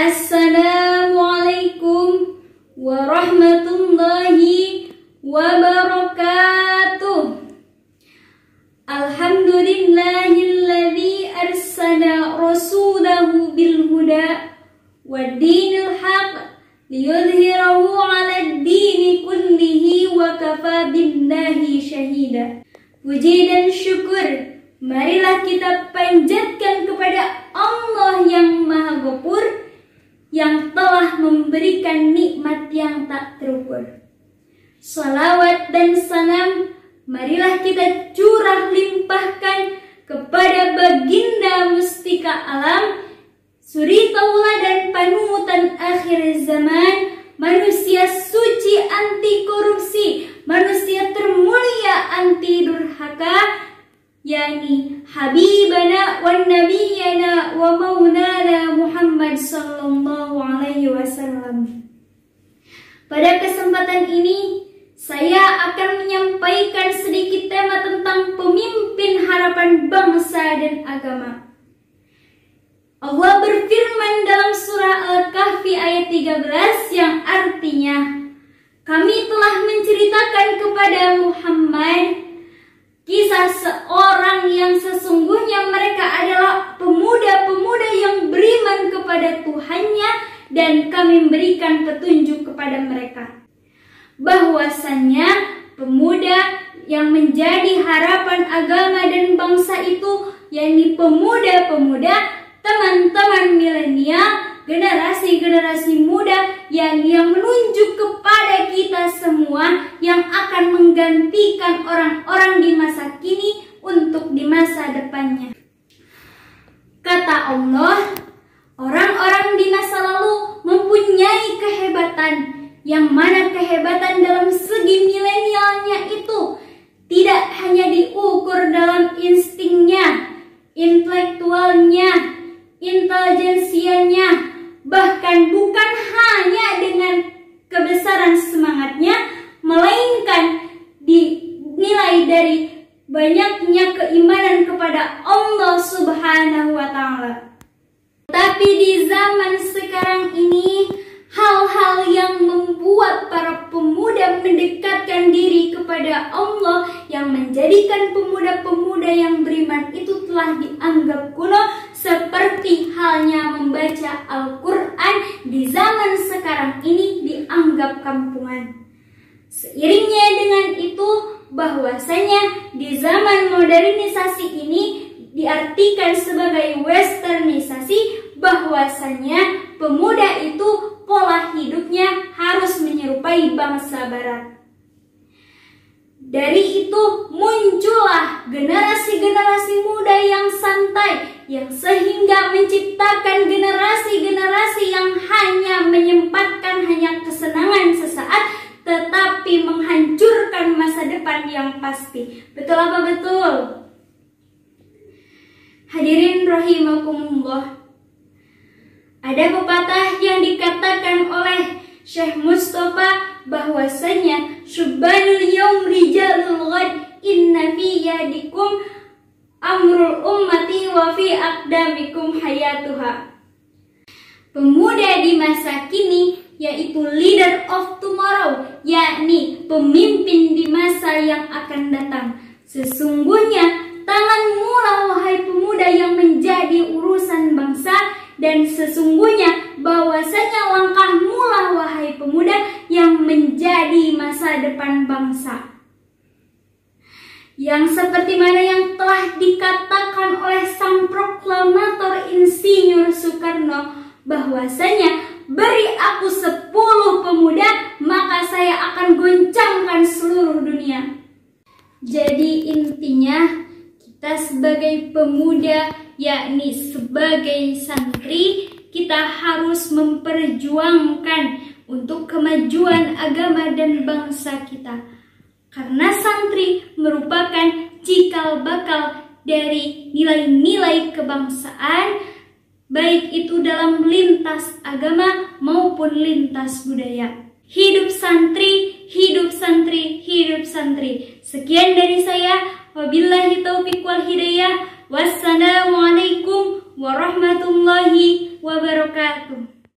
Assalamualaikum warahmatullahi wabarakatuh. Alhamdulillahilladzi arsala rasulahu bil huda waddinil haq liyudhhirahu 'alad dini kullihi wa kafa billahi syahida. Puji dan syukur marilah kita panjatkan kepada Allah yang Maha Ghafur, yang telah memberikan nikmat yang tak terukur. Salawat dan salam marilah kita curah limpahkan kepada baginda mustika alam, suri tauladan panutan akhir zaman, manusia suci anti korupsi, manusia termulia anti durhaka, yakni Habibana wa Nabiyana wa Maulana Muhammad sallallahu alaihi wasallam. Pada kesempatan ini saya akan menyampaikan sedikit tema tentang pemimpin harapan bangsa dan agama. Allah berfirman dalam surah Al-Kahfi ayat 13 yang artinya, kami telah menceritakan kepada Muhammad kisah seorang yang sesungguhnya mereka adalah pemuda-pemuda yang beriman kepada Tuhannya, dan kami memberikan petunjuk kepada mereka. Bahwasannya pemuda yang menjadi harapan agama dan bangsa itu, yakni pemuda-pemuda, teman-teman milenial, generasi-generasi muda yang menunjuk kepada kita semua yang akan menggantikan orang-orang di masa kini untuk di masa depannya. Kata Allah, orang-orang di masa lalu mempunyai kehebatan, yang mana kehebatan dalam segi milenialnya itu tidak hanya diukur dalam instingnya, intelektualnya, intelijensianya, bahkan bukan hanya dengan kebesaran semangatnya, melainkan dinilai dari banyaknya keimanan kepada Allah Subhanahu wa Ta'ala. Tapi di zaman sekarang ini, hal-hal yang membuat para pemuda mendekatkan diri kepada Allah, yang menjadikan pemuda-pemuda yang beriman itu telah dianggap kuno, seperti halnya membaca Al-Quran di zaman sekarang ini dianggap kampungan. Seiringnya dengan itu, bahwasanya di zaman modernisasi ini diartikan sebagai westernisasi, bahwasanya pemuda itu pola hidupnya harus menyerupai bangsa barat. Dari itu muncullah generasi-generasi muda yang santai, yang sehingga menciptakan generasi-generasi yang hanya menyempatkan hanya kesenangan sesaat, tetapi menghancurkan masa depan yang pasti. Betul apa betul? Hadirin rahimakumullah. Ada pepatah yang dikatakan oleh Syekh Mustafa bahwasanya syubbanul yaum rijalul ghad, inna fi yadikum amrul ummati wa fi aqdamikum hayatuha. Pemuda di masa kini yaitu leader of tomorrow, yakni pemimpin di masa yang akan datang. Sesungguhnya tanganmu lah wahai pemuda yang menjadi urusan bangsa, dan sesungguhnya bahwasanya langkahmu lah wahai pemuda yang menjadi masa depan bangsa. Yang seperti mana yang telah dikatakan oleh sang proklamator Insinyur Soekarno, bahwasanya beri aku 10 pemuda, maka saya akan goncangkan seluruh dunia. Jadi intinya, kita sebagai pemuda, yakni sebagai santri, kita harus memperjuangkan untuk kemajuan agama dan bangsa kita. Karena santri merupakan cikal bakal dari nilai-nilai kebangsaan, baik itu dalam lintas agama maupun lintas budaya. Hidup santri, hidup santri, hidup santri. Sekian dari saya. Wabillahi taufiq wal hidayah. Wassalamualaikum warahmatullahi wabarakatuh.